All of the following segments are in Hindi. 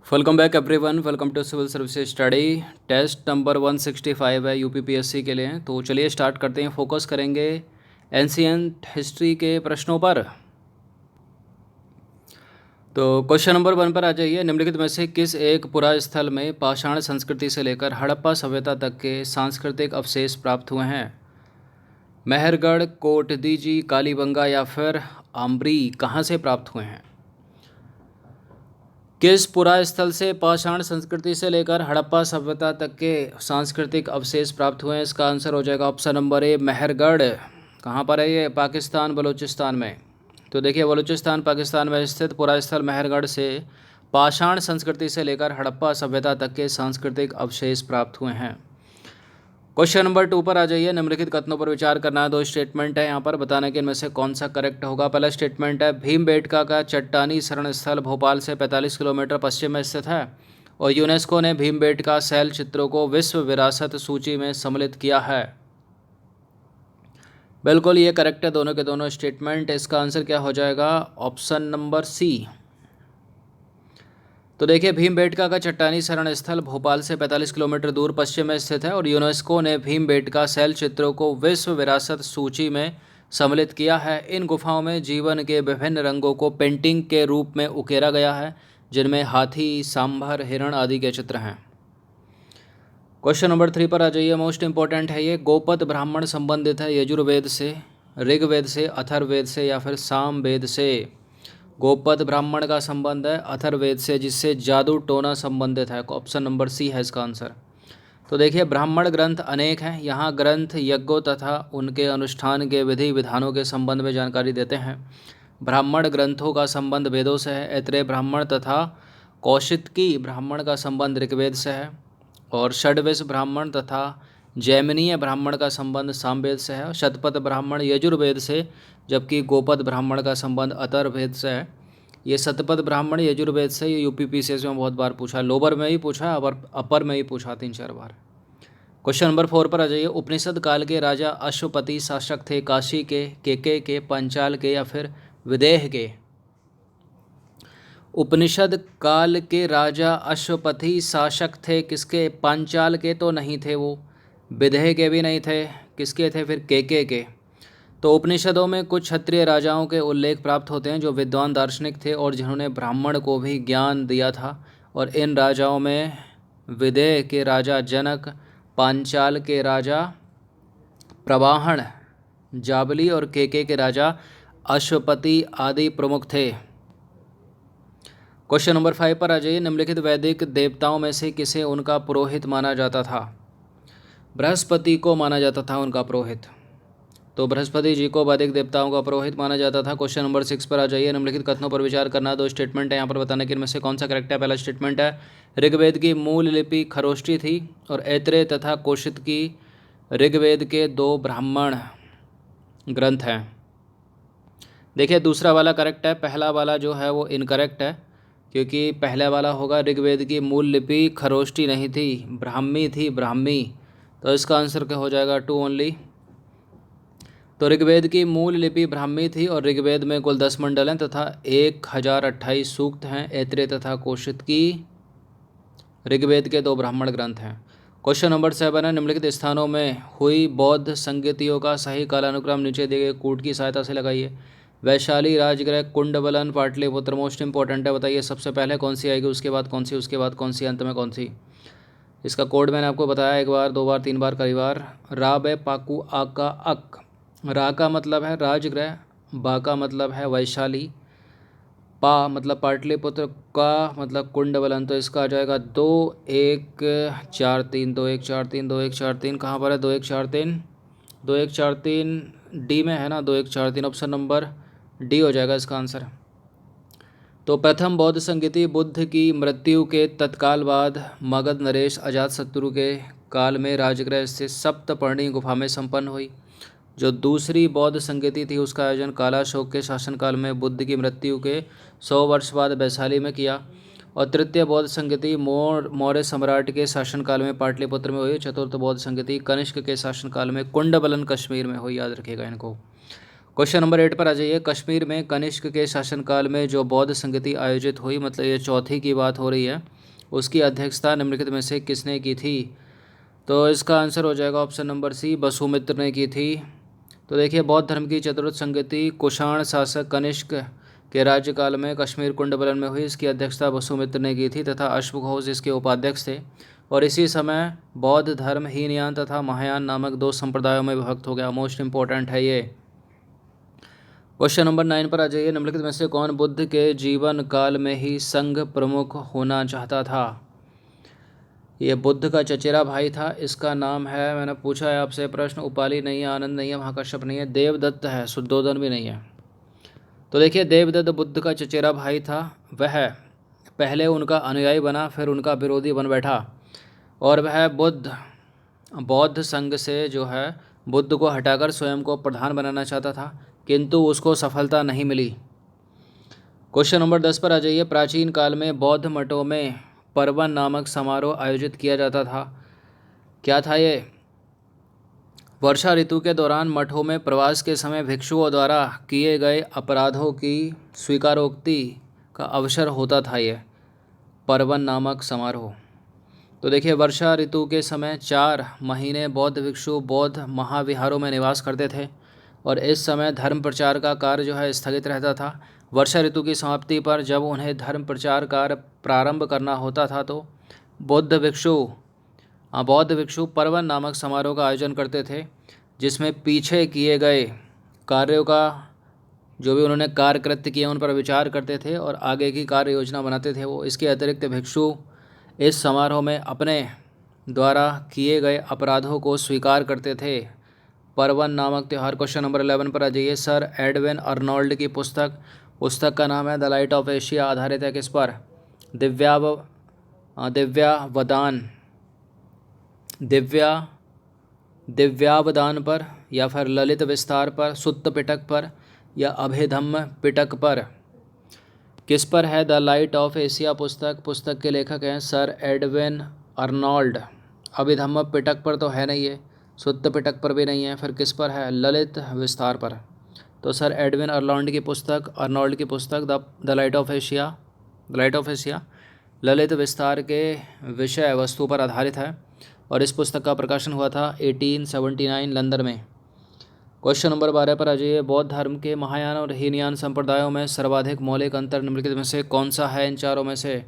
Welcome back everyone, welcome to civil services study. Test number 165 है यूपीपीएससी के लिए। तो चलिए स्टार्ट करते हैं। फोकस करेंगे एंशिएंट हिस्ट्री के प्रश्नों पर। तो क्वेश्चन नंबर 1 पर आ जाइए। निम्नलिखित में से किस एक पुरास्थल में पाषाण संस्कृति से लेकर हड़प्पा सभ्यता तक के सांस्कृतिक अवशेष प्राप्त हुए हैं? मेहरगढ़, कोटदीजी, कालीबंगा या फिर आम्बरी कहाँ से प्राप्त हुए हैं? किस पुरास्थल से पाषाण संस्कृति से लेकर हड़प्पा सभ्यता तक के सांस्कृतिक अवशेष प्राप्त हुए हैं? इसका आंसर हो जाएगा ऑप्शन नंबर ए, मेहरगढ़। कहाँ पर है ये? पाकिस्तान, बलूचिस्तान में। तो देखिए, बलूचिस्तान पाकिस्तान में स्थित पुरास्थल मेहरगढ़ से पाषाण संस्कृति से लेकर हड़प्पा सभ्यता तक के सांस्कृतिक अवशेष प्राप्त हुए हैं। क्वेश्चन नंबर 2 पर आ जाइए। निम्नलिखित कथनों पर विचार करना है। 2 स्टेटमेंट है यहाँ पर, बताने के इनमें से कौन सा करेक्ट होगा। पहला स्टेटमेंट है, भीमबेटका का चट्टानी शरण स्थल भोपाल से 45 किलोमीटर पश्चिम में स्थित है और यूनेस्को ने भीमबेटका शैल चित्रों को विश्व विरासत सूची में सम्मिलित किया है। बिल्कुल ये करेक्ट है, दोनों के दोनों स्टेटमेंट। इसका आंसर क्या हो जाएगा? Option number C. तो देखिए, भीमबेटका का चट्टानी शरण स्थल भोपाल से 45 किलोमीटर दूर पश्चिम में स्थित है और यूनेस्को ने भीमबेटका शैल चित्रों को विश्व विरासत सूची में सम्मिलित किया है। इन गुफाओं में जीवन के विभिन्न रंगों को पेंटिंग के रूप में उकेरा गया है, जिनमें हाथी, सांभर, हिरण आदि के चित्र हैं। क्वेश्चन नंबर 3 पर आ जाइए। मोस्ट इंपॉर्टेंट है ये। गोपद ब्राह्मण संबंधित है यजुर्वेद से, ऋग्वेद से, अथर्ववेद से या फिर सामवेद से? गोपद ब्राह्मण का संबंध है अथर्ववेद से, जिससे जादू टोना संबंधित है। ऑप्शन नंबर सी है इसका आंसर। तो देखिए, ब्राह्मण ग्रंथ अनेक हैं। यहाँ ग्रंथ यज्ञों तथा उनके अनुष्ठान के विधि विधानों के संबंध में जानकारी देते हैं। ब्राह्मण ग्रंथों का संबंध वेदों से है। ऐत्रेय ब्राह्मण तथा कौशितकी ब्राह्मण का संबंध ऋग्वेद से है और षड्विश ब्राह्मण तथा जैमिनीय ब्राह्मण का संबंध सामवेद से है और शतपथ ब्राह्मण यजुर्वेद से, जबकि गोपद ब्राह्मण का संबंध अथर्ववेद से है। ये शतपथ ब्राह्मण यजुर्वेद से, ये यूपीपीसीएस में बहुत बार पूछा, लोअर में ही पूछा और अपर में ही पूछा 3-4 बार। क्वेश्चन नंबर 4 पर आ जाइए। उपनिषद काल के राजा अश्वपति शासक थे काशी के, केके के, पांचाल के या फिर विदेह के? उपनिषद काल के राजा अश्वपति शासक थे किसके? पांचाल के तो नहीं थे वो, विदेह के भी नहीं थे, किसके थे फिर? केके के। तो उपनिषदों में कुछ क्षत्रिय राजाओं के उल्लेख प्राप्त होते हैं जो विद्वान दार्शनिक थे और जिन्होंने ब्राह्मण को भी ज्ञान दिया था। और इन राजाओं में विदेह के राजा जनक, पांचाल के राजा प्रवाहन, जाबली और केके के राजा अश्वपति आदि प्रमुख थे। क्वेश्चन नंबर 5 पर आ जाइए। निम्नलिखित वैदिक देवताओं में से किसे उनका पुरोहित माना जाता था? बृहस्पति को माना जाता था उनका पुरोहित। तो बृहस्पति जी को वैदिक देवताओं का पुरोहित माना जाता था। क्वेश्चन नंबर 6 पर आ जाइए। निम्नलिखित कथनों पर विचार करना। 2 स्टेटमेंट है यहाँ पर, बताने के इनमें से कौन सा करेक्ट है। पहला स्टेटमेंट है, ऋग्वेद की मूल लिपि खरोष्ठी थी और ऐत्रेय तथा कौशिक की ऋग्वेद के 2 ब्राह्मण ग्रंथ हैं। देखिए, दूसरा वाला करेक्ट है, पहला वाला जो है वो इनकरेक्ट है, क्योंकि पहले वाला होगा ऋग्वेद की मूल लिपि खरोष्ठी नहीं थी, ब्राह्मी थी, ब्राह्मी। तो इसका आंसर क्या हो जाएगा? 2 ओनली। तो ऋग्वेद की मूल लिपि ब्राह्मी थी और ऋग्वेद में कुल 10 मंडल हैं तथा 1028 सूक्त हैं। ऐत्रेय तथा कौशिक की ऋग्वेद के 2 ब्राह्मण ग्रंथ हैं। क्वेश्चन नंबर 7 है, निम्नलिखित स्थानों में हुई बौद्ध संगतियों का सही कालानुक्रम नीचे दिए गए कूट की सहायता से लगाइए। वैशाली, राजगृह, कुंडबलन, पाटलिपुत्र। मोस्ट इंपॉर्टेंट है, बताइए सबसे पहले कौन सी आएगी, उसके बाद कौन सी, उसके बाद कौन सी, अंत में कौन सी? इसका कोड मैंने आपको बताया 1 बार, 2 बार, 3 बार, कई बार। रा, बे, पाकू, आका, अक। रा का मतलब है राजगृह, बा का मतलब है वैशाली, पा मतलब पाटलिपुत्र, का मतलब कुंडबलन। तो इसका आ जाएगा 2143, 2143, 2143। कहाँ पर है 2143? 2143 डी में है ना, 2143। ऑप्शन नंबर डी हो जाएगा इसका आंसर। तो प्रथम बौद्ध संगति बुद्ध की मृत्यु के तत्काल बाद मगध नरेश अजातशत्रु के काल में राजगृह स्थित सप्तपर्णी गुफा में संपन्न हुई। जो दूसरी बौद्ध संगति थी उसका आयोजन कालाशोक के शासनकाल में बुद्ध की मृत्यु के 100 वर्ष बाद वैशाली में किया। और तृतीय बौद्ध संगति मौर्य सम्राट के शासनकाल में पाटलिपुत्र में हुई। चतुर्थ बौद्ध संगति कनिष्क के शासनकाल में कुंडबलन कश्मीर में हुई। याद रखिएगा इनको। क्वेश्चन नंबर 8 पर आ जाइए। कश्मीर में कनिष्क के शासनकाल में जो बौद्ध संगति आयोजित हुई, मतलब ये चौथी की बात हो रही है, उसकी अध्यक्षता निम्नलिखित में से किसने की थी? तो इसका आंसर हो जाएगा ऑप्शन नंबर सी, वसुमित्र ने की थी। तो देखिए, बौद्ध धर्म की चतुर्थ संगति कुषाण शासक कनिष्क के राज्यकाल में कश्मीर कुंडबलन में हुई। इसकी अध्यक्षता वसुमित्र ने की थी तथा अश्वघोष इसके उपाध्यक्ष थे। और इसी समय बौद्ध धर्म हीनयान तथा महायान नामक दो संप्रदायों में विभक्त हो गया। मोस्ट इंपॉर्टेंट है ये। क्वेश्चन नंबर 9 पर आ जाइए। निम्नलिखित में से कौन बुद्ध के जीवन काल में ही संघ प्रमुख होना चाहता था? ये बुद्ध का चचेरा भाई था। इसका नाम है, मैंने पूछा है आपसे प्रश्न, उपाली नहीं है, आनंद नहीं है, महाकश्यप नहीं है, देवदत्त है, शुद्धोधन भी नहीं है। तो देखिए, देवदत्त बुद्ध का चचेरा भाई था। वह पहले उनका अनुयायी बना, फिर उनका विरोधी बन बैठा और वह बौद्ध संघ से जो है बुद्ध को हटाकर स्वयं को प्रधान बनाना चाहता था, किंतु उसको सफलता नहीं मिली। क्वेश्चन नंबर 10 पर आ जाइए। प्राचीन काल में बौद्ध मठों में पर्वन नामक समारोह आयोजित किया जाता था। क्या था ये? वर्षा ऋतु के दौरान मठों में प्रवास के समय भिक्षुओं द्वारा किए गए अपराधों की स्वीकारोक्ति का अवसर होता था ये पर्वन नामक समारोह। तो देखिए, वर्षा ऋतु के समय 4 महीने बौद्ध भिक्षु बौद्ध महाविहारों में निवास करते थे और इस समय धर्म प्रचार का कार्य जो है स्थगित रहता था। वर्षा ऋतु की समाप्ति पर जब उन्हें धर्म प्रचार कार्य प्रारंभ करना होता था तो बौद्ध भिक्षु पर्वन नामक समारोह का आयोजन करते थे, जिसमें पीछे किए गए कार्यों का जो भी उन्होंने कार्य कृत्य किए उन पर विचार करते थे और आगे की कार्य योजना बनाते थे वो। इसके अतिरिक्त भिक्षु इस समारोह में अपने द्वारा किए गए अपराधों को स्वीकार करते थे। पर्वन नामक त्यौहार। क्वेश्चन नंबर 11 पर आ जाइए। सर एडविन अर्नोल्ड की पुस्तक का नाम है द लाइट ऑफ एशिया। आधारित है किस पर? दिव्यावदान पर, या फिर ललित विस्तार पर, सुत्त पिटक पर, या अभिधम्म पिटक पर? किस पर है द लाइट ऑफ एशिया पुस्तक के लेखक हैं सर एडविन अर्नोल्ड। अभिधम्म पिटक पर तो है नहीं है, सुत्त पिटक पर भी नहीं है, फिर किस पर है? ललित विस्तार पर। तो सर एडविन अर्नोल्ड की पुस्तक the light of Asia Lalit विस्तार के विषय वस्तु पर आधारित है और इस पुस्तक का प्रकाशन हुआ था 1879 लंदन में। क्वेश्चन नंबर 12 पर आ जाइए। बौद्ध धर्म के महायान और हीनयान संप्रदायों में सर्वाधिक मौलिक अंतर निम्नलिखित में से कौन सा है? इन चारों में से?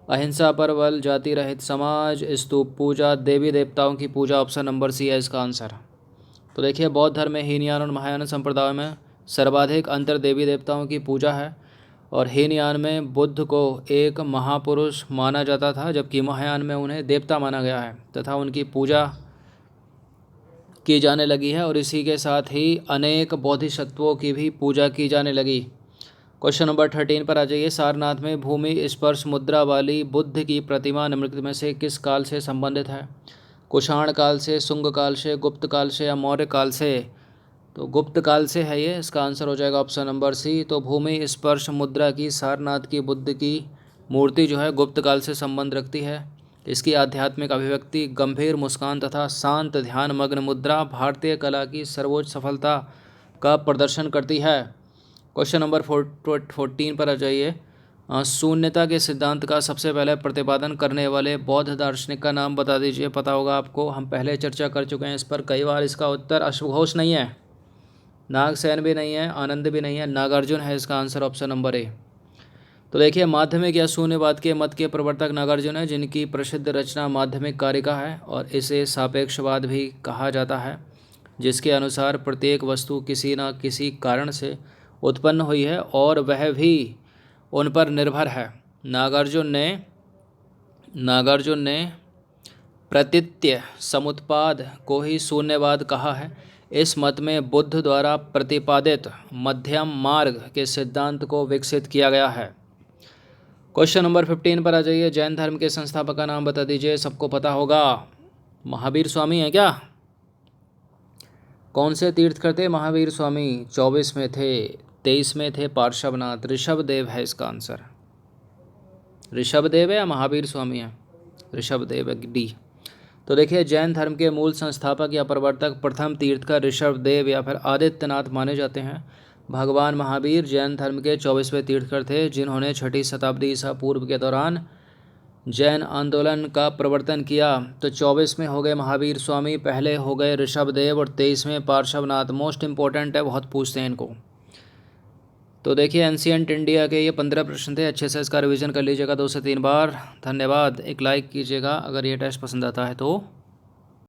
अहिंसा पर बल, जाति रहित समाज, स्तूप पूजा, देवी देवताओं की पूजा। ऑप्शन नंबर सी है इसका आंसर। तो देखिए, बौद्ध धर्म में हीनयान और महायान संप्रदायों में सर्वाधिक अंतर देवी देवताओं की पूजा है और हीनयान में बुद्ध को एक महापुरुष माना जाता था, जबकि महायान में उन्हें देवता माना गया है तथा उनकी पूजा की जाने लगी है और इसी के साथ ही अनेक बोधिसत्वों की भी पूजा की जाने लगी। क्वेश्चन नंबर 13 पर आ जाइए। सारनाथ में भूमि स्पर्श मुद्रा वाली बुद्ध की प्रतिमा निम्नलिखित में से किस काल से संबंधित है? कुषाण काल से, शुंग काल से, गुप्त काल से, या मौर्य काल से? तो गुप्त काल से है ये। इसका आंसर हो जाएगा ऑप्शन नंबर सी। तो भूमि स्पर्श मुद्रा की सारनाथ की बुद्ध की मूर्ति जो है गुप्त काल से संबंध रखती है। इसकी आध्यात्मिक अभिव्यक्ति, गंभीर मुस्कान तथा शांत ध्यान मग्न मुद्रा भारतीय कला की सर्वोच्च सफलता का प्रदर्शन करती है। क्वेश्चन नंबर 14 पर आ जाइए। शून्यता के सिद्धांत का सबसे पहले प्रतिपादन करने वाले बौद्ध दार्शनिक का नाम बता दीजिए। पता होगा आपको, हम पहले चर्चा कर चुके हैं इस पर कई बार। इसका उत्तर अश्वघोष नहीं है, नागसेन भी नहीं है, आनंद भी नहीं है, नागार्जुन है इसका आंसर। Option number A. तो देखिए, माध्यमिक या शून्यवाद के मत के प्रवर्तक नागार्जुन है, जिनकी प्रसिद्ध रचना माध्यमिक कारिका है और इसे सापेक्षवाद भी कहा जाता है, जिसके अनुसार प्रत्येक वस्तु किसी न किसी कारण से उत्पन्न हुई है और वह भी उन पर निर्भर है। नागार्जुन ने प्रतीत्य समुत्पाद को ही शून्यवाद कहा है। इस मत में बुद्ध द्वारा प्रतिपादित मध्यम मार्ग के सिद्धांत को विकसित किया गया है। क्वेश्चन नंबर 15 पर आ जाइए। जैन धर्म के संस्थापक का नाम बता दीजिए। सबको पता होगा, महावीर स्वामी है क्या? कौन से तीर्थकर थे महावीर स्वामी? 24 में थे, 23 में थे पार्श्वनाथ। ऋषभदेव है इसका आंसर। ऋषभदेव है या महावीर स्वामी है? ऋषभदेव है, डी। तो देखिए, जैन धर्म के मूल संस्थापक या प्रवर्तक प्रथम तीर्थकर ऋषभदेव या फिर आदित्यनाथ माने जाते हैं। भगवान महावीर जैन धर्म के 24वें तीर्थकर थे, जिन्होंने 6ठी शताब्दी ईसा पूर्व के दौरान जैन आंदोलन का प्रवर्तन किया? तो 24 में हो गए महावीर स्वामी, पहले हो गए ऋषभदेव और 23 में पार्श्वनाथ। मोस्ट इंपॉर्टेंट है, बहुत पूछते हैं इनको। तो देखिए एंशिएंट इंडिया के ये 15 प्रश्न थे, अच्छे से इसका रिवीजन कर लीजिएगा 2 से 3 बार। धन्यवाद। एक लाइक कीजिएगा अगर ये टेस्ट पसंद आता है तो।